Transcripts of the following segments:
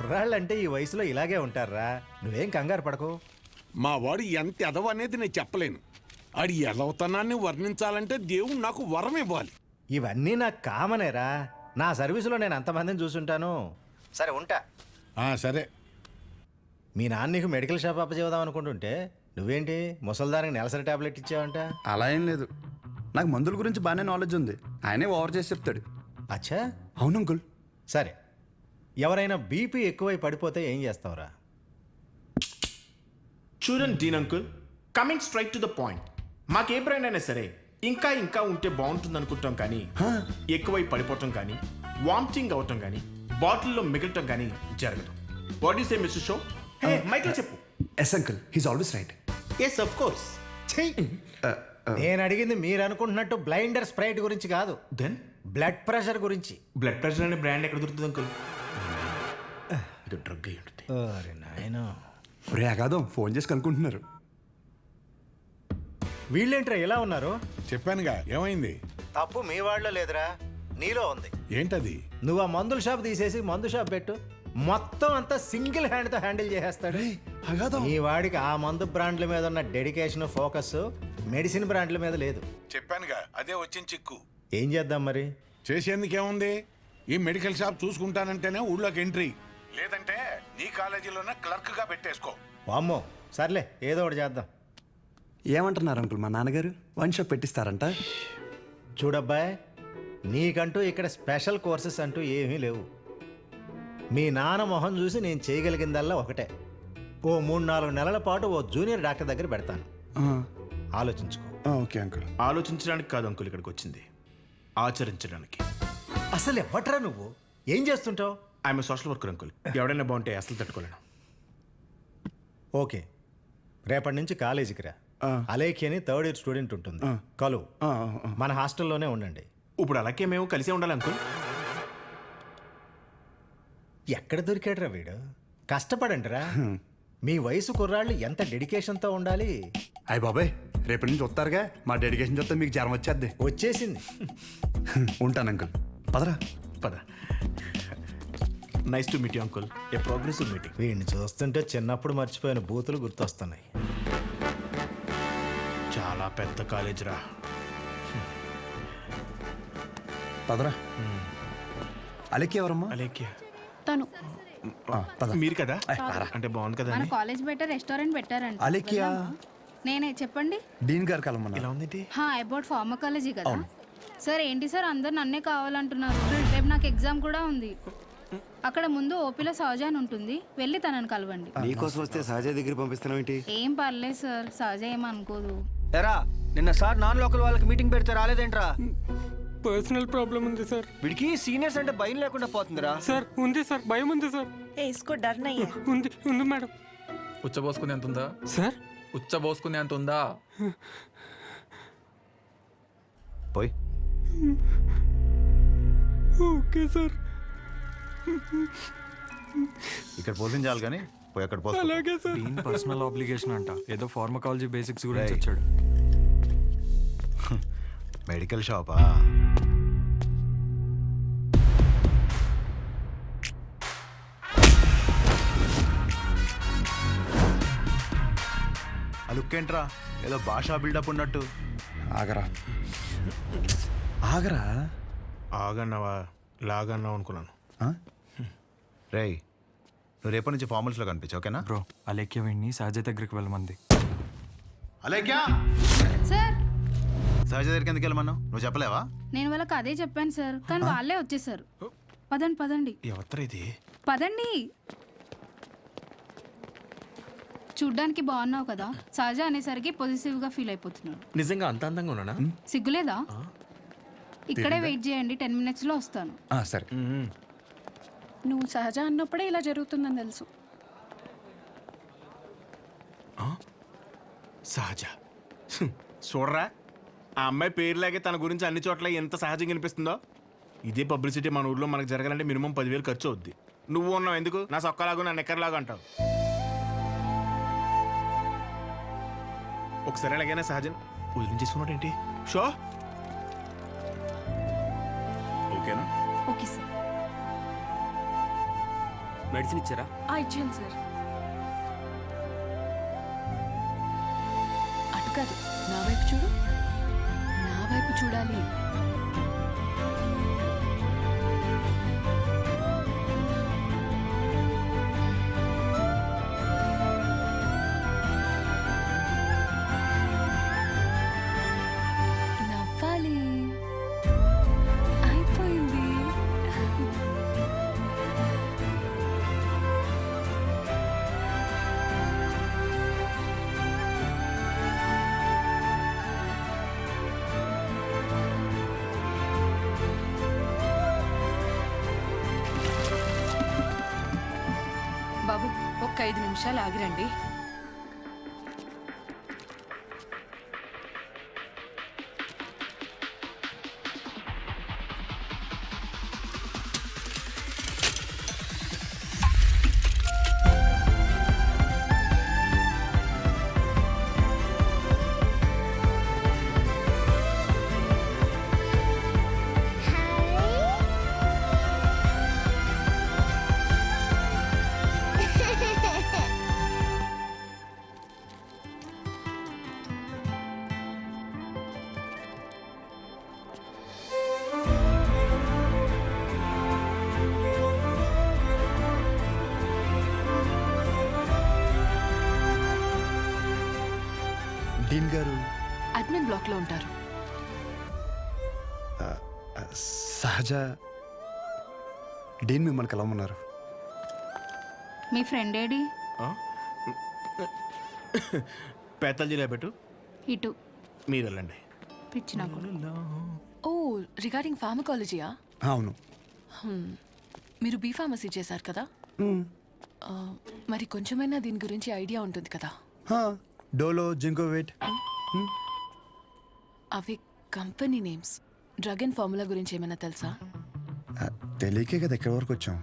కుర్రాళ్ళంటే ఈ వయసులో ఇలాగే ఉంటారా, నువ్వేం కంగారు పడకు. మా వాడు ఎంత ఎదవ అనేది నేను చెప్పలేను. ఆడి ఎదవతనాన్ని వర్ణించాలంటే దేవుడు నాకు వరం ఇవ్వాలి. ఇవన్నీ నాకు కామనేరా, నా సర్వీసులో నేను అంతమందిని చూసుంటాను. సరే ఉంటా. సరే. మీ నాన్న నీకు మెడికల్ షాప్ అప్పచేద్దాం అనుకుంటుంటే నువ్వేంటి ముసల్దానికి నెలసరి టాబ్లెట్ ఇచ్చావంట? అలా ఏం లేదు, నాకు మందుల గురించి బాగానే నాలెడ్జ్ ఉంది. ఆయనే ఓవర్ చేసి చెప్తాడు. అచ్చా, అవును అంకుల్. సరే, ఎవరైనా బీపీ ఎక్కువై పడిపోతే ఏం చేస్తావురా? చూడండి Dean uncle, coming straight to the point. మాకే బ్రాండ్ అయినా సరే ఇంకా ఇంకా ఉంటే బాగుంటుంది అనుకుంటాం, కానీ ఎక్కువై పడిపోవటం కానీ వామిటింగ్ అవటం కానీ బాటిల్లో మిగలటం కానీ జరగదు. What is a mister show? మైక్లో చెప్పు. Yes uncle, he's always right. Yes of course. నేను అడిగింది మీరు అనుకుంటున్నట్టు బ్లైండర్ స్ప్రైట్ గురించి కాదు, దెన్ బ్లడ్ ప్రెషర్ గురించి. బ్లడ్ ప్రెషర్ అనే బ్రాండ్ ఎక్కడ దొరుకుతుంది అంకుల్? ఇది డ్రగ్ అయి ఉంటుంది. అరే నాయనా, ఒరే అగాదం, ఫోన్ చేసి కనుక్కుంటున్నారు. వీళ్ళేంట్రా ఇలా ఉన్నారు? చెప్పానుగా, ఏమైంది? తప్పు మీ వాళ్ళలో లేదురా, నీలో ఉంది. ఏంటది? నువ్వు ఆ మందుల షాప్ తీసేసి మందు షాప్ పెట్టు, మొత్తం అంతా సింగిల్ హ్యాండ్తో హ్యాండిల్ చేసేస్తాడు. ఈ వాడికి ఆ మందు బ్రాండ్ల మీద ఉన్న డెడికేషన్, ఫోకస్ మెడిసిన్ బ్రాండ్ల మీద లేదు. చెప్పానుగా, అదే వచ్చిన చిక్కు. ఏం చేద్దాం మరి? చేసేందుకేముంది, ఈ మెడికల్ షాప్ చూసుకుంటానంటేనే ఊళ్ళోకి ఎంట్రీ, లేదంటే నీ కాలేజీలోనే క్లర్క్ గా పెట్టేసుకో. వామ్మో, సర్లే ఏదో ఒకటి చేద్దాం. ఏమంటున్నారు అంకుల్, మా నాన్నగారు వన్ షాప్ పెట్టిస్తారంట? చూడబ్బాయ్, నీకంటూ ఇక్కడ స్పెషల్ కోర్సెస్ అంటూ ఏమీ లేవు. మీ నాన్న మొహం చూసి నేను చేయగలిగిందల్లా ఒకటే, ఓ 3-4 నెలల పాటు ఓ జూనియర్ డాక్టర్ దగ్గర పెడతాను. ఆలోచించుకో. Okay uncle. ఆలోచించడానికి కాదు అంకుల్ ఇక్కడికి వచ్చింది, ఆచరించడానికి. అసలు ఎవ్వట్రా నువ్వు, ఏం చేస్తుంటావు? I'm social worker uncle. ఎవడైనా బాగుంటే అసలు తట్టుకోలేను. ఓకే, రేపటి నుంచి కాలేజీకి రా. అలేఖి అని 3rd ఇయర్ స్టూడెంట్ ఉంటుంది, కలు. మన హాస్టల్లోనే ఉండండి. ఇప్పుడు అలాగే మేము కలిసే ఉండాలి అంకుల్. ఎక్కడ దొరికాడురా వీడు? కష్టపడండి రా. మీ వయసు కుర్రాళ్ళు ఎంత డెడికేషన్తో ఉండాలి. అయ్య బాబాయ్, రేపటి నుంచి వస్తారుగా, మా డెడికేషన్ చూస్తే మీకు జ్వరం వచ్చేద్ది. వచ్చేసింది. ఉంటాను అంకుల్, పదరా. పద. Nice to meet you uncle, a progressive meeting. వీడిని చూస్తుంటే చిన్నప్పుడు మర్చిపోయిన బూతులు గుర్తొస్తున్నాయి. చాలా పెద్ద కాలేజ్ రా. పదరా. అలెక్కి ఎవరమ్మా? అలేఖ్య తను మీరు కదా? అంటే బాగుంది కదా మన కాలేజ్ బయట రెస్టారెంట్ పెట్టారంట. అలెక్కియా? నేనే, చెప్పండి. డీన్ గారు కలమన్నా. ఇలా ఉంది. అబౌట్ ఫార్మకాలజీ కదా సార్. ఏంటి సార్ అందరు నన్నే కావాలంటున్నారు? రేపు నాకు ఎగ్జామ్ కూడా ఉంది. అక్కడ ముందు ఓపీలో సహజ అని ఉంటుంది, వెళ్ళి తనని కలవండి. నీకోసం వస్తే సహజ దగ్గర పంపిస్తున్నావు ఏంటి? ఏం పర్లేదు సార్, సహజ ఏమనుకోదు. ఎరా, నిన్న సార్ నాన్ లోకల్ వాళ్ళకి మీటింగ్ పెడితే రాలేదేంట్రా? పర్సనల్ ప్రాబ్లం ఉంది సార్. వీడికి సీనియర్స్ అంటే భయం లేకుండా పోతుందిరా. సార్ ఉంది సార్, భయం ఉంది సార్. इसको डर नहीं है. ఉంది మేడం. ఉచ్చబోసుకునే అంత ఉందా సార్? ఉచ్చబోసుకునే అంత ఉందా? పోయి. Okay sir. ఇక్కడ పోషించాలి కానీ పోయి అక్కడ పోయి. అలాగే సార్. దీని పర్సనల్ ఆబ్లిగేషన్ అంట, ఏదో ఫార్మకాలజీ బేసిక్స్ గురించి వచ్చాడు. మెడికల్ షాపా? ఆ లుక్ ఏంట్రా, ఏదో భాషా బిల్డప్ ఉన్నట్టు. ఆగరా ఆగరా. ఆగన్నావా లాగన్నావు అనుకున్నాను. రేయ్, నువ్వు రేపటి నుంచి ఫార్మల్స్లో కనిపించు, ఓకేనా? బ్రో, అలేఖ్య వీడిని సహజ దగ్గరికి వెళ్ళమంది. అలేఖ్యా, సార్ సహజ దగ్గరికి ఎందుకు వెళ్ళమన్నావు? నువ్వు చెప్పలేవా? నేను వాళ్ళకి అదే చెప్పాను సార్, కానీ వాళ్ళే వచ్చేసారు. పదండి పదండి ఎవరు ఇది? పదండి. చూడ్డానికి బాగున్నావు కదా, సహజ అనేసరికి పొజిటివ్ గా ఫీల్ అయిపోతున్నాడు. నిజంగా అంత అందంగా ఉన్నానా? సిగ్గులేదా? ఇక్కడే వెయిట్ చేయండి, 10 minutes లో వస్తాను. సరే. నువ్వు సహజ అన్నప్పుడే ఇలా జరుగుతుందని తెలుసు. సహజ చూడరా, ఆ అమ్మాయి పేరులాగే తన గురించి అన్ని చోట్ల ఎంత సహజంగా అనిపిస్తుందో. ఇదే పబ్లిసిటీ మన ఊర్లో మనకు జరగాలంటే మినిమం 10,000 ఖర్చు అవుద్ది. నువ్వు ఉన్నావు ఎందుకు? నా సొక్కలాగా నా నెక్కర్లాగా అంటావు. ఒకసారి ఎలాగైనా సహజన్ వదిలించేసుకున్నాడు ఏంటి? షో ఓకేనా? Okay sir. మెడిసిన్ ఇచ్చారా? ఇచ్చాను సార్. అటు కాదు, నా వైపు చూడు. నా వైపు చూడాలి. నవ్వాలి. అయిపోయింది. బాబు, ఒక్క 5 నిమిషాలు ఆగిరండి. డీన్ గారు అడ్మిన్ బ్లాక్ లో ఉంటారు. సహజ డీన్ మిమ్మల్ని కలవమన్నారు. మీ ఫ్రెండ్ ఏడి? పేతల్జీలో పెట్టు, ఇటు మీరు వెళ్ళండి. పిచ్చిన ఓ, రిగార్డింగ్ ఫార్మకాలజీయా? అవును. మీరు బీ ఫార్మసీ చేశారు కదా, మరి కొంచెమైనా దీని గురించి ఐడియా ఉంటుంది కదా. డోలో, జింకోవేట్. అవి company names. Drug and formula గురించి ఏమైనా తెలుసా? తెలియకే కదా ఎక్కడి వరకు వచ్చాం.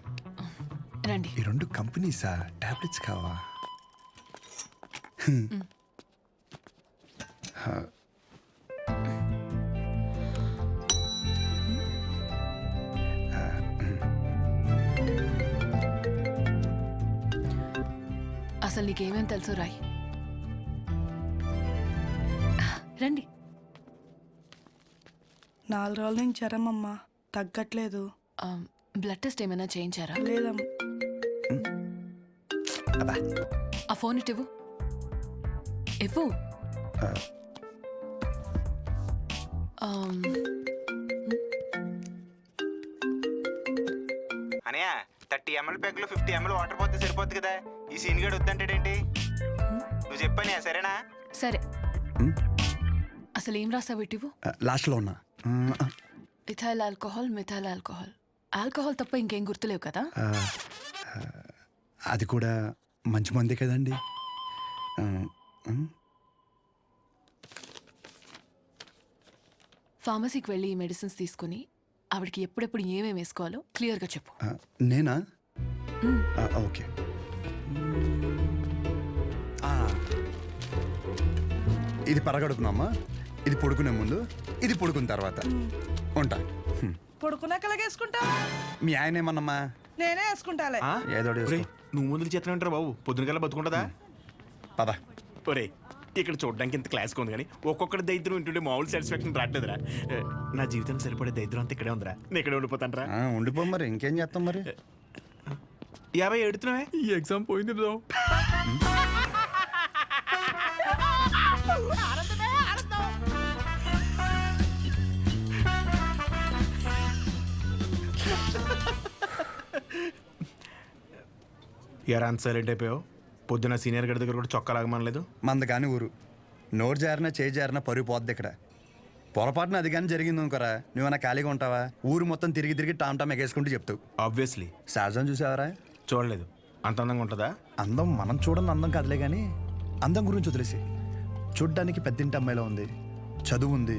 రండి. ఈ 2 కంపెనీసా? టాబ్లెట్స్ కావా? అసలు నీకేమేం తెలుసు రాయ్. రండి. 4 రోజుల నుంచి జ్వరం అమ్మా, తగ్గట్లేదు. బ్లడ్ టెస్ట్ ఏమైనా చేయించారా? లేదమ్మా. ఆ ఫోన్ ఇటు ఇవ్వు. ఇవ్వు. అనయా 30 ml ప్యాక్లో 50 ml వాటర్ పోతే సరిపోద్ది కదా. ఈ సీన్ గడు వద్దంటాడేంటి? నువ్వు చెప్పానే, సరేనా? సరే. అసలు ఏం రాసావు? ఇటు లాస్ట్లో ఉన్నా. Ethyl alcohol, methyl alcohol. Alcohol తప్ప ఇంకేం గుర్తులేవు కదా? అది కూడా మంచి మందే కదండి. ఫార్మసీకి వెళ్ళి ఈ మెడిసిన్స్ తీసుకుని ఆవిడకి ఎప్పుడెప్పుడు ఏమేమి వేసుకోవాలో క్లియర్గా చెప్పు. నేనా? ఓకే. ఇది పరగడుకున్నామ్మా, ఇది పడుకునే ముందు, ఇది పడుకున్న తర్వాత. ఉంటా. పడుకున్నాక వేసుకుంటా. మీ ఆయన ఏమన్నమ్మా? నేనే వేసుకుంటాలే. ఏదో ఒకటి ఒరేయ్, చేసుకో. నువ్వు ముందుకు చేతనే ఉంటారు బాబు. పొద్దునకల్లా బతుకుంటుందా? పద. ఒరే, ఇక్కడ చూడడానికి ఇంత క్లాస్గా ఉంది కానీ ఒక్కొక్కటి దరిద్రం వింటుంటే మామూలు సాటిస్ఫాక్షన్ రావట్లేదురా. నా జీవితానికి సరిపడే దరిద్రం అంతా ఇక్కడే ఉందిరా. నేను ఇక్కడే ఉండిపోతానరా. ఉండిపో మరి, ఇంకేం చేస్తాం మరి. 50 ఎడుతున్నావే. ఈ ఎగ్జామ్ పోయింది బ్రో. ఎరా అంత సైలెంట్ అయిపోయావు? పొద్దున సీనియర్ గడి దగ్గర కూడా చొక్కా లాగమనలేదు. మంద కాని ఊరు. నోరు జారినా చేయి జారినా పరుగు పోద్ది ఇక్కడ. పొరపాటున అది కానీ జరిగింది అనుకోరా, నువ్వన్నా ఖాళీగా ఉంటావా? ఊరు మొత్తం తిరిగి తిరిగి టామ్ టామ్ ఎగేసుకుంటూ చెప్తావు. ఆబ్వియస్లీ. సహజం చూసావరా? చూడలేదు. అంత అందంగా ఉంటుందా? అందం మనం చూడని అందం కాదులే కానీ, అందం గురించి వదిలేసి. చూడ్డానికి పెద్దింటి అమ్మాయిలో ఉంది, చదువు ఉంది,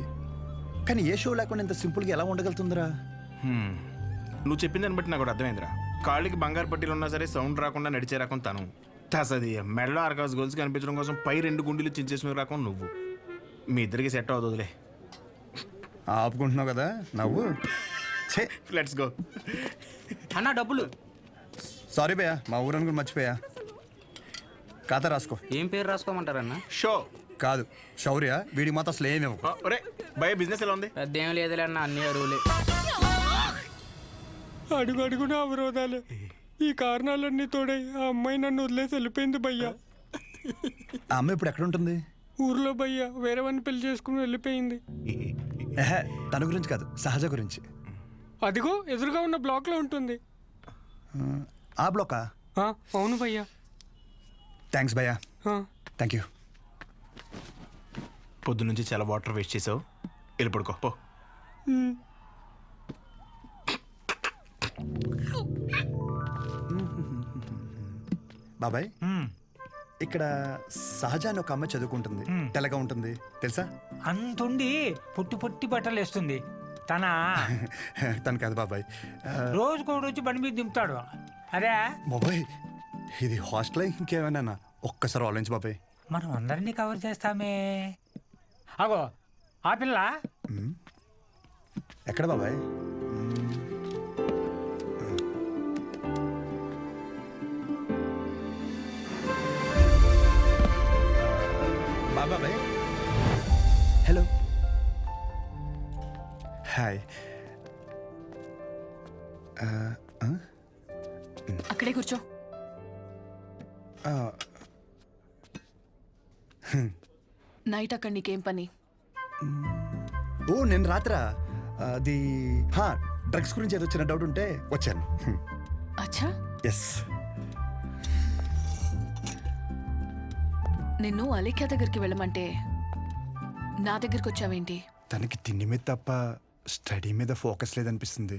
కానీ ఏ షో లేకుండా ఇంత సింపుల్గా ఎలా ఉండగలుగుతుందిరా? నువ్వు చెప్పిన దాన్ని బట్టి నాకు కూడా అర్థమైందిరా. కాళ్ళకి బంగారు పట్టీలు ఉన్నా సరే సౌండ్ రాకుండా నడిచే రకం తను. తసది మెడలో ఆర్కాస్ గోల్స్ కనిపించడం కోసం పై 2 గుండెలు చించేసిన రకం నువ్వు. మీ ఇద్దరికి సెట్ అవుతుందిలే. ఆపుకుంటున్నావు కదా నవ్వు. Let's go. అన్న డబ్బులు. సారీ భయ్యా, మా ఊరని కూడా మర్చిపోయా. ఖాతా రాసుకో. ఏం పేరు రాసుకోమంటారన్నా? షో. కాదు శౌర్య, వీడికి మాత్రం అసలు ఏమి ఇవ్వకు. ఒరే భయ బిజినెస్ ఎలా ఉంది? పెద్ద ఏం లేదులే అన్న, అన్ని అరువులే. అడుగు అడుగున అవరోధాలే. ఈ కారణాలన్నీ తోడై ఆ అమ్మాయి నన్ను వదిలేసి వెళ్ళిపోయింది భయ్యా. ఆ అమ్మాయి ఇప్పుడు ఎక్కడ ఉంటుంది? ఊర్లో భయ్యా వేరే వాడిని పెళ్లి చేసుకుని వెళ్ళిపోయింది. ఏహే, తన గురించి కాదు, సహజ గురించి. అదిగో ఎదురుగా ఉన్న బ్లాక్ లో ఉంటుంది. ఆ బ్లోకా? ఆ, అవును భయ్యా. థ్యాంక్స్ భయ్యా. ఆ. Thank you. పొద్దు నుంచి చాలా వాటర్ వేస్ట్ చేసావు, వెళ్ళి పడుకో పో. బాబాయ్, ఇక్కడ సహజ అని ఒక అమ్మాయి చదువుకుంటుంది, తెల్లగా ఉంటుంది, తెలుసా? అంతుండి పొట్టి పొట్టి బట్టలు వేస్తుంది. తన తను కాదు బాబాయ్. రోజుకో రోజు బండి మీద దింపుతాడు. అరే బాబాయ్, ఇది హాస్టల్ ఇంకేమైనా? ఒక్కసారి ఆలోచించు బాబాయ్. మనం అందరినీ కవర్ చేస్తామే. అగో ఆ పిల్ల ఎక్కడ బాబాయ్? బాబాయ్, హలో, హాయ్. అక్కడే కూర్చో. నైట్ అక్కడ నీకేం పని? ఓ, నేను రాత్రా అది డ్రగ్స్ గురించి ఏదో చిన్న డౌట్ ఉంటే వచ్చాను. అచ్చా, ఎస్. నిన్ను అలేఖ్య దగ్గరికి వెళ్ళమంటే నా దగ్గరికి వచ్చావేంటి? తనకి తిండి మీద తప్ప స్టడీ మీద ఫోకస్ లేదనిపిస్తుంది.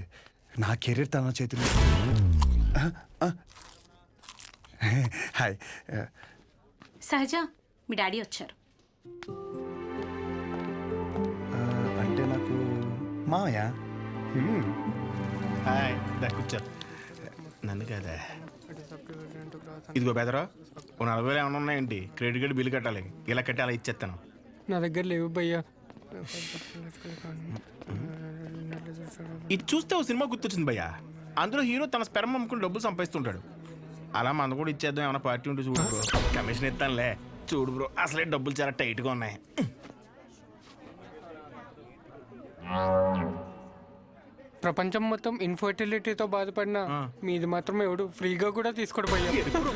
నా కెరీర్ తన చేతిలో. హాయ్. సహజ, మీ డాడీ వచ్చారు. అంటే నాకు మాయా. హాయ్, దా కూర్చో. నన్ను కదా. ఇదిగో బెదరా, ఓ 40,000 ఏమైనా ఉన్నాయండి? క్రెడిట్ కార్డు బిల్లు కట్టాలి, ఇలా కట్టి అలా ఇచ్చేస్తాను. నా దగ్గర లేవు భయ్యా. ఇది చూస్తే ఓ సినిమా గుర్తొచ్చింది భయ్య. అందులో హీరో తన స్పెర్మ్ అమ్ముకుని డబ్బులు సంపాదిస్తుంటాడు. అలా మన కూడా ఇచ్చేద్దాం, ఏమైనా పార్టీ ఉంటే చూడు బ్రో. కమిషన్ ఇస్తానులే. చూడు బ్రో, అసలే డబ్బులు చాలా టైట్గా ఉన్నాయి. ప్రపంచం మొత్తం ఇన్ఫర్టిలిటీతో బాధపడినా మీది మాత్రం ఎవడు ఫ్రీగా కూడా తీసుకోడు భయ్యా.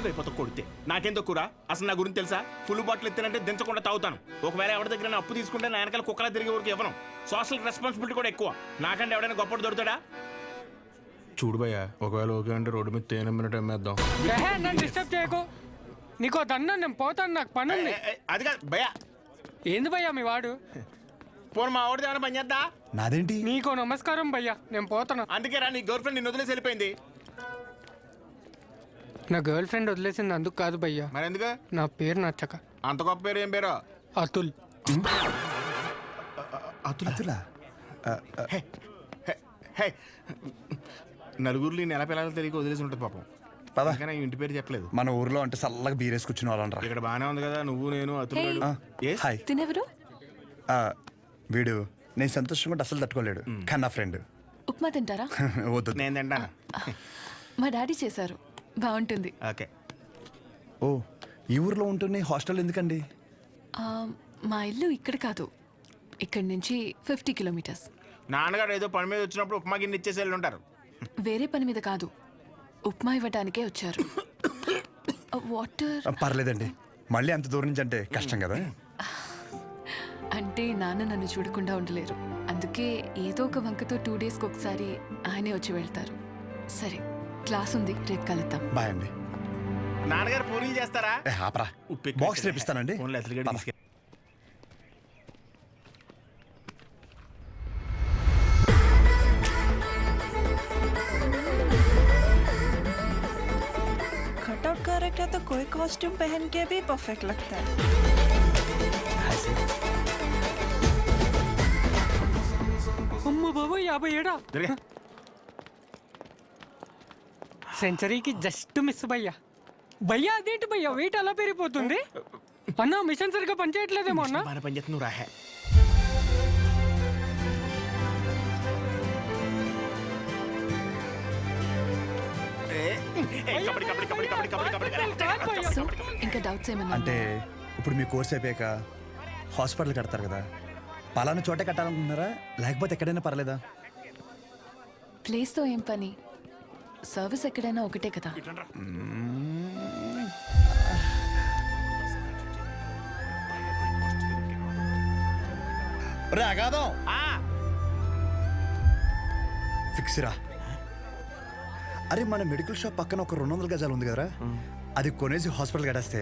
అయిపోతా కొడితే నాకేం తక్కువ? అసలు నా గురించి తెలుసా? ఫుల్ బాటిల్ ఎత్తానంటే దించకుండా తాగుతాను. ఒకవేళ ఎవరి దగ్గర నా అప్పు తీసుకుంటే నా వెనకాల కుక్కలా తిరిగే వరకు ఇవ్వను. సోషల్ రెస్పాన్సిబిలిటీ కూడా ఎక్కువ. నాకంటే ఎవడైనా గొప్పడు దొరుకుతాడా? చూడు భయ్య, ఒకవేళ ఓకే అంటే రోడ్డు మీద తేనె మినిట్ అమ్మేద్దాం. నన్ను డిస్టర్బ్ చేయకు. నీకు దన్నా, నేను పోతాను, నాకు పని ఉంది. అది కాదు భయ్య. ఏంది భయ్యా మీ వాడు? పోను మా వాడిది ఏమైనా పని చేద్దా? నాదేంటి? నీకో నమస్కారం భయ్యా, నేను పోతాను. అందుకే రా, నీ గర్ల్ ఫ్రెండ్ నిన్ను వదిలేసి వెళ్ళిపోయింది. నా గర్ల్ ఫ్రెండ్ వదిలేసింది అందుకు కాదు భయ్యా. మరి ఎందుకు? నా పేరు నచ్చక. అంత గొప్ప పేరు ఏం పేరు? అతుల్. అతులా? నలుగురిలో నెల పిల్లలు తెలియక వదిలేసి ఉంటుంది పాపం. పద. కానీ ఇంటి పేరు చెప్పలేదు. మన ఊర్లో అంటే చల్లగా బీరేసి కూర్చుని వాళ్ళనరా. ఇక్కడ బాగానే ఉంది కదా, నువ్వు నేను అతను. హాయ్. తినెవరు? వీడు నేను సంతోషంగా ఉంటే అసలు తట్టుకోలేడు, కానీ నా ఫ్రెండ్. ఉప్మా తింటారా? వద్దు. నేను తింటాను. మా డాడీ చేశారు, బాగుంటుంది. ఓకే. ఓ, ఈ ఊర్లో ఉంటున్న హాస్టల్ ఎందుకండి? ఆ, మా ఇల్లు ఇక్కడ కాదు, ఇక్కడి నుంచి 50 కిలోమీటర్స్. నాన్నగారు ఏదో పని మీద వచ్చినప్పుడు ఉప్మా గిన్నె ఇచ్చేసి వెళ్ళి ఉంటారు. వేరే పని మీద కాదు, ఉప్మా ఇవ్వడానికే వచ్చారు. వాటర్ పర్లేదండి, మళ్ళీ అంత దూరం నుంచి అంటే కష్టం కదా. అంటే నాన్న నన్ను చూడకుండా ఉండలేరు, అందుకే ఏదో ఒక వంకతో 2 డేస్కి ఒకసారి ఆయనే వచ్చి వెళ్తారు. సరే, క్లాస్ ఉంది, రేపు కలుద్దాం. బాయ్ అండి. నాన్నగారు పూరీలు చేస్తారా? ఆపరా, బాక్స్ రేపిస్తానండి. ఫోన్లో అసలు తీసుకెళ్ళి. कटआउट कैरेक्टर तो कोई कॉस्ट्यूम पहन के भी परफेक्ट लगता है. అమ్మ బాబు 57. జరిగా సెంచరీకి జస్ట్ మిస్ భయ్యా. భయ్యా అదేంటి భయ్యా వెయిట్ అలా పెరిగిపోతుంది? అన్న మిషన్ సరిగ్గా పనిచేయట్లేదేమో అన్న. బాగా పని చేస్తున్నావు రాహే. సో ఇంకా డౌట్స్ ఏమన్నా అంటే ఇప్పుడు మీ కోర్స్ అయిపోయాక హాస్పిటల్ కడతారు కదా, పలానా చోటే కట్టాలనుకుంటున్నారా లేకపోతే ఎక్కడైనా పర్లేదా? ప్లేస్తో ఏం పని, సర్వీస్ ఎక్కడైనా ఒకటే కదా. అగాదం ఫిక్స్ రా. అరే మన మెడికల్ షాప్ పక్కన ఒక 200 గజాలు ఉంది కదరా, అది కొనేసి హాస్పిటల్ కట్టేస్తే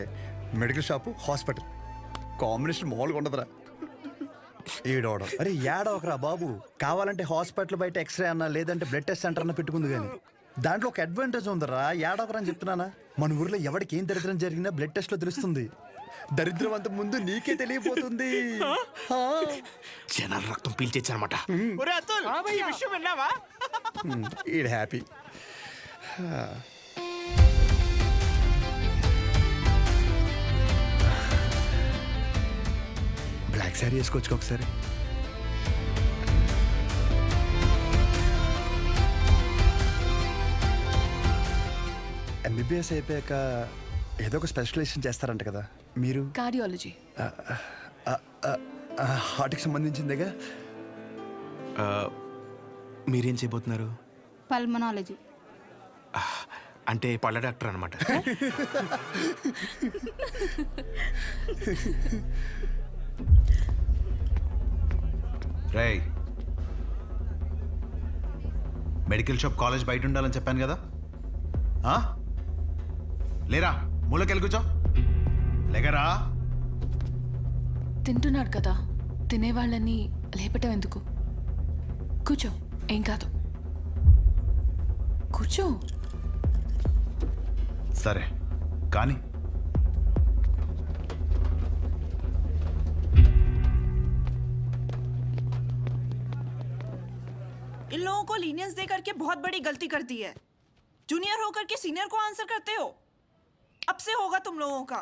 మెడికల్ షాపు హాస్పిటల్ కాంబినేషన్ మామూలుగా ఉండదురా. ఏడవడం అరే ఏడవకరా బాబు, కావాలంటే హాస్పిటల్ బయట ఎక్స్రే అన్నా లేదంటే బ్లడ్ టెస్ట్ సెంటర్ అన్న పెట్టుకుంది, కానీ దాంట్లో ఒక అడ్వాంటేజ్ ఉందరా. ఏడవకరా అని చెప్తున్నానా, మన ఊర్లో ఎవరికి ఏం దరిద్రం జరిగినా బ్లడ్ టెస్ట్ లో తెలుస్తుంది. దరిద్రం అంత ముందు నీకే తెలియపోతుంది. జనాల రక్తం పీల్చేచ్చనమాట. ఈడ్ హ్యాపీ. బ్లాక్ శారీ వేసుకోవచ్చు ఒకసారి. ఎంబీబీఎస్ అయిపోయాక ఏదో ఒక స్పెషలైజేషన్ చేస్తారంట కదా మీరు? కార్డియాలజీ. హార్ట్కి సంబంధించిందేగా. మీరేం చేయబోతున్నారు? పల్మనాలజీ. అంటే పళ్ళ డాక్టర్ అనమాట. రేయ్, మెడికల్ షాప్ కాలేజ్ బయట ఉండాలని చెప్పాను కదా, లేరా మూలకెళ్ళి కూర్చో. లేకరా. తింటున్నాడు కదా, తినేవాళ్ళని లేపటం ఎందుకు? కూర్చో, ఏం కాదు, కూర్చో. సరే కానీ इन लोगों को लीनियंस दे करके बहुत बड़ी गलती कर दी है। जूनियर होकर के सीनियर को आंसर करते हो, अब से होगा तुम लोगों का.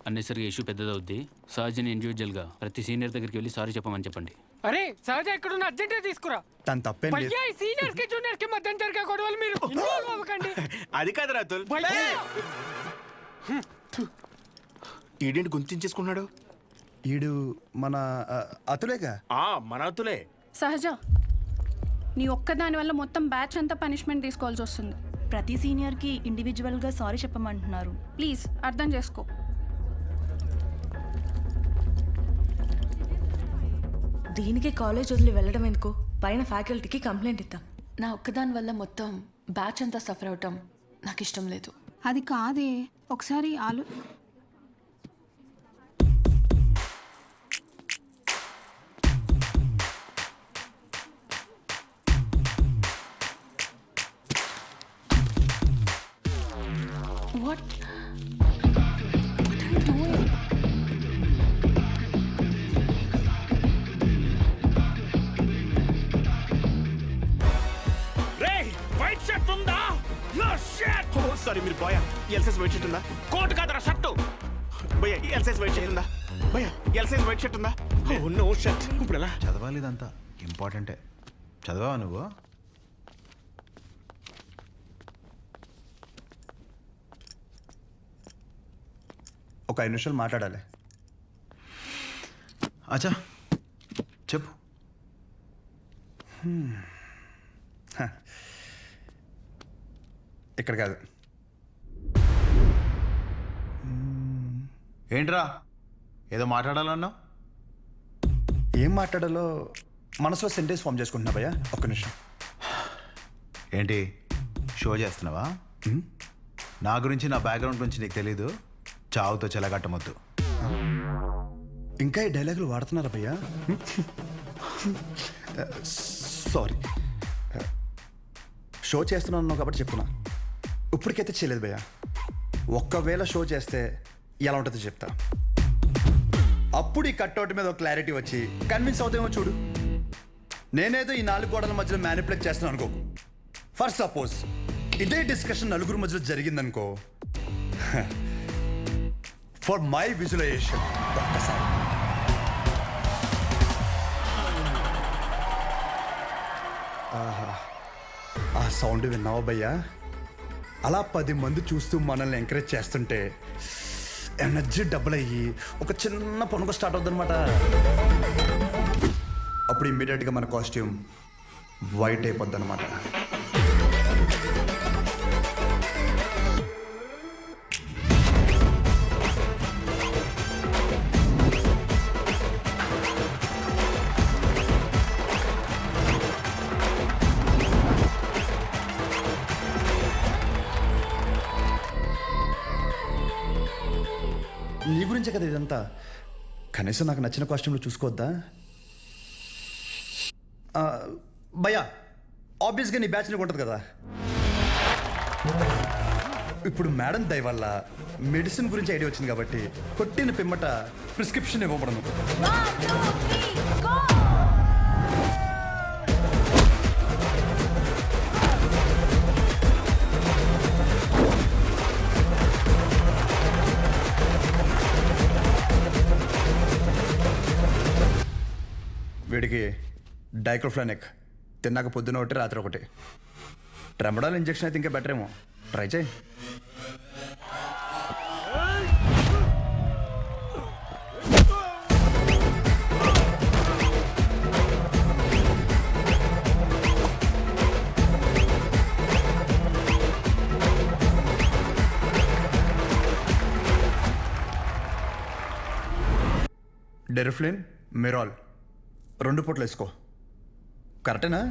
అన్నెసరిగా ఇష్యూ పెద్దదవుద్ది. సహజని ఇండివిజువల్గా ప్రతి సీనియర్ దగ్గరికి వెళ్ళి సారీ చెప్పమని చెప్పండి. అరే సహజ ఎక్కడున్న అర్జెంటే తీసుకురా. తను తప్పేం లేదు. భయ్యా, ఈ సీనియర్ కి జూనియర్ కి మధ్య జరిగే గొడవలు మీరు ఇన్వాల్వ్ అవ్వకండి. అది కాదు రాతుల్. ఈడేంటి గుంతించేసుకున్నాడు? ఈడు మన అతులేగా. మన అతులే. సహజ, నీ ఒక్కదాని వల్ల మొత్తం బ్యాచ్ అంతా పనిష్మెంట్ తీసుకోవాల్సి వస్తుంది. ప్రతి సీనియర్ కి ఇండివిజువల్ గా సారీ చెప్పమంటున్నారు. ప్లీజ్ అర్థం చేసుకో. దీనికి కాలేజ్ వదిలి వెళ్ళడం ఎందుకు? పైన ఫ్యాకల్టీకి కంప్లైంట్ ఇద్దాం. నా ఒక్కదాని వల్ల మొత్తం బ్యాచ్ అంతా సఫర్ అవటం నాకు ఇష్టం లేదు. అది కాదే, ఒకసారి What? What are you doing? White shirt ఉందా? సారీ, మీరు బాయ్. ఎల్ సైజ్ వైట్ షర్ట్ ఉందా? కోట్ కాదరా, షర్టు. భయ్యా, ఎల్ సైజ్ వైట్ షర్ట్ ఉందా? భయ్యా, ఎల్ సైజ్ వైట్ షర్ట్ ఉందా? No shirt. ఇప్పుడు ఎలా చదవాలి? ఇదంతా ఇంపార్టెంటే. చదవా నువ్వు? ఒక 5 నిమిషాలు మాట్లాడాలి. అచ్చా చెప్పు. ఇక్కడ కాదు. ఏంట్రా ఏదో మాట్లాడాలన్నావు? ఏం మాట్లాడాలో మనసులో సెంటెన్స్ ఫామ్ చేసుకుంటున్నా భయ్యా, ఒక్క నిమిషం. ఏంటి షో చేస్తున్నావా? నా గురించి, నా బ్యాక్గ్రౌండ్ గురించి నీకు తెలీదు? చావుతో చెలగట్టమొద్దు. ఇంకా ఈ డైలాగులు వాడుతున్నారా భయ్యా? సారీ, షో చేస్తున్నాను కాబట్టి చెప్తున్నా. ఇప్పటికైతే చేయలేదు భయ్యా. ఒక్కవేళ షో చేస్తే ఎలా ఉంటుందో చెప్తా. అప్పుడు ఈ కట్అవుట్ మీద ఒక క్లారిటీ వచ్చి కన్విన్స్ అవుతామో చూడు. నేనేదో ఈ 4 గోడల మధ్యలో మ్యానిపులేట్ చేస్తున్నాను అనుకోకు. ఫర్ సపోజ్ ఇదే డిస్కషన్ నలుగురు మధ్యలో జరిగిందనుకో, ఫర్ మై విజువలైజేషన్ ఒక్కసారి ఆ సౌండ్ విన్నావా భయ్యా? అలా 10 మంది చూస్తూ మనల్ని ఎంకరేజ్ చేస్తుంటే ఎనర్జీ డబుల్ అయ్యి ఒక చిన్న పనుక స్టార్ట్ అవుతుంది అనమాట. అప్పుడు ఇమ్మీడియట్గా మన కాస్ట్యూమ్ వైట్ అయిపోద్ది అనమాట. నీ గురించే కదా ఇదంతా. కనీసం నాకు నచ్చిన కాస్ట్యూమ్లో చూసుకోవద్దా? భయ్యా, ఆబ్వియస్గా నీ బ్యాచ్ నీకు ఉంటుంది కదా. ఇప్పుడు మేడం దయ వల్ల మెడిసిన్ గురించి ఐడియా వచ్చింది కాబట్టి కొట్టిన పిమ్మట ప్రిస్క్రిప్షన్ ఇవ్వబడను. వీడికి డైక్లోఫ్లానిక్ తిన్నాక పొద్దున ఒకటి రాత్రి ఒకటి. ట్రెమడాల్ ఇంజెక్షన్ అయితే ఇంకా బెటర్ ఏమో, ట్రై చేయి. డెరిఫ్లిన్, మిరాల్ 2 పూటలు వేసుకో. కరెక్టేనా?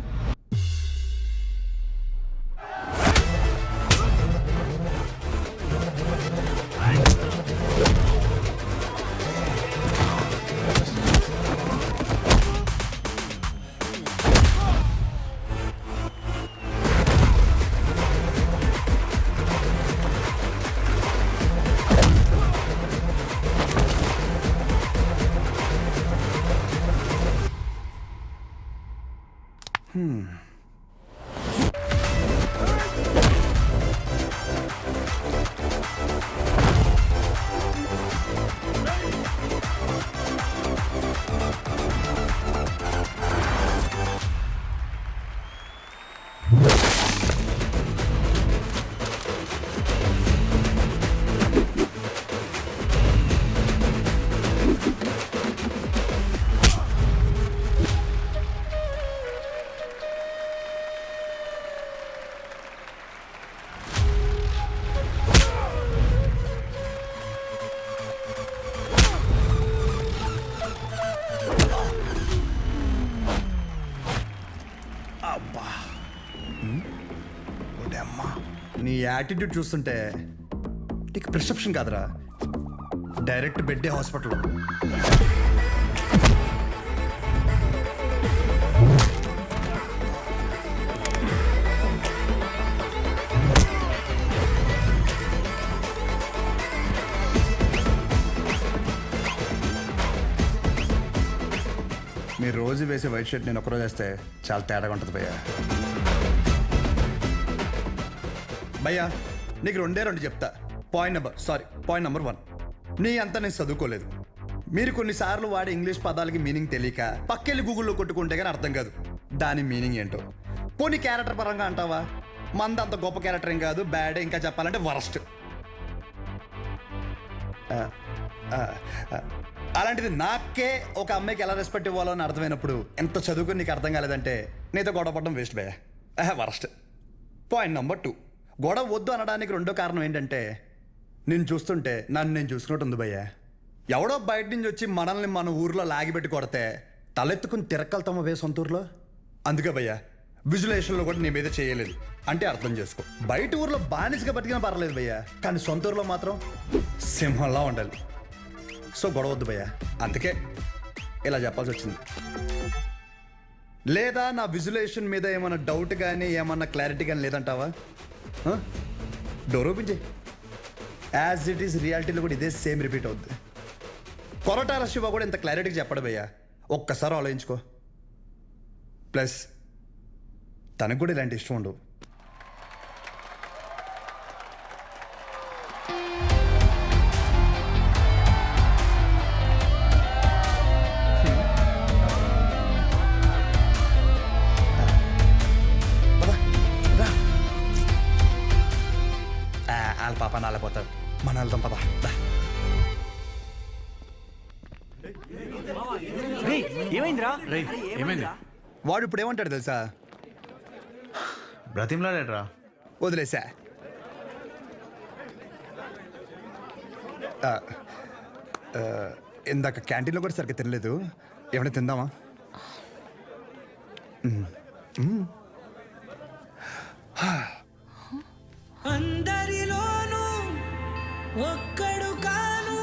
నీ యాటిట్యూడ్ చూస్తుంటే నీకు ప్రిస్క్రిప్షన్ కాదురా, డైరెక్ట్ బెడ్డే హాస్పిటల్. మీరు రోజు వేసే వైట్ షర్ట్ నేను ఒకరోజు వేస్తే చాలా తేడాగా ఉంటుంది భయ్యా. భయ్యా నీకు 2 చెప్తా. పాయింట్ నెంబర్ 1, నీ అంతా నేను చదువుకోలేదు. మీరు కొన్నిసార్లు వాడే ఇంగ్లీష్ పదాలకి మీనింగ్ తెలియక పక్కెళ్ళి గూగుల్లో కొట్టుకుంటే కానీ అర్థం కాదు దాని మీనింగ్ ఏంటో. పోనీ క్యారెక్టర్ పరంగా అంటావా, మంద అంత గొప్ప క్యారెక్టర్ ఏం కాదు, బ్యాడ్. ఇంకా చెప్పాలంటే వరస్ట్. అలాంటిది నాకే ఒక అమ్మాయికి ఎలా రెస్పెక్ట్ ఇవ్వాలో అని అర్థమైనప్పుడు ఎంత చదువుకుని నీకు అర్థం కాలేదంటే నీతో గొడవ పడడం వేస్ట్ భయ్యా, వరస్ట్. పాయింట్ నెంబర్ 2, గొడవ వద్దు అనడానికి 2వ కారణం ఏంటంటే నేను చూస్తుంటే నన్ను నేను చూసుకున్నట్టు ఉంది భయ్యా. ఎవడో బయట నుంచి వచ్చి మనల్ని మన ఊర్లో లాగిపెట్టి కొడితే తలెత్తుకుని తిరక్కలుతామా వే సొంత ఊర్లో. అందుకే భయ్యా విజులేషన్లో కూడా నీ మీద చేయలేదు అంటే అర్థం చేసుకో. బయట ఊర్లో బానిసగా బతికినా పర్లేదు భయ్యా, కానీ సొంత ఊర్లో మాత్రం సింహంలా ఉండాలి. సో గొడవ వద్దు భయ్యా, అందుకే ఇలా చెప్పాల్సి వచ్చింది. లేదా నా విజులేషన్ మీద ఏమైనా డౌట్ కానీ ఏమన్నా క్లారిటీ కానీ లేదంటావా? డోర్ ఓపెన్ చేయి. యాజ్ ఇట్ ఈస్ రియాలిటీలో కూడా ఇదే సేమ్ రిపీట్ అవుద్ది. కొరటాల శివ కూడా ఇంత క్లారిటీగా చెప్పడు భయ్యా, ఒక్కసారి ఆలోచించుకో. ప్లస్ తనకు కూడా ఇలాంటి ఇష్టం ఉండవు. అనాలిపోతావు మన వెళ్దాం పదా ఏమైందిరా ఏమైంది వాడు ఇప్పుడు ఏమంటాడు తెలుసా? బ్రతిమ్లాడేట్రా. వదిలేసా. ఇందాక క్యాంటీన్లో కూడా సరిగ్గా తినలేదు, ఏమైనా తిందామా? అందరిలోనూ ఒక్కడు కాను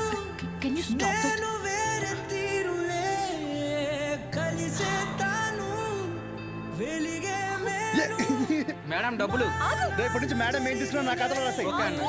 నేను వేరే తీరులే కలిసే తాను వెలిగే మేడం డబ్బులు రేపటి నుంచి మేడం ఏం తీసుకున్నా నా కథలో రాస్తాయి. ఓకే అన్న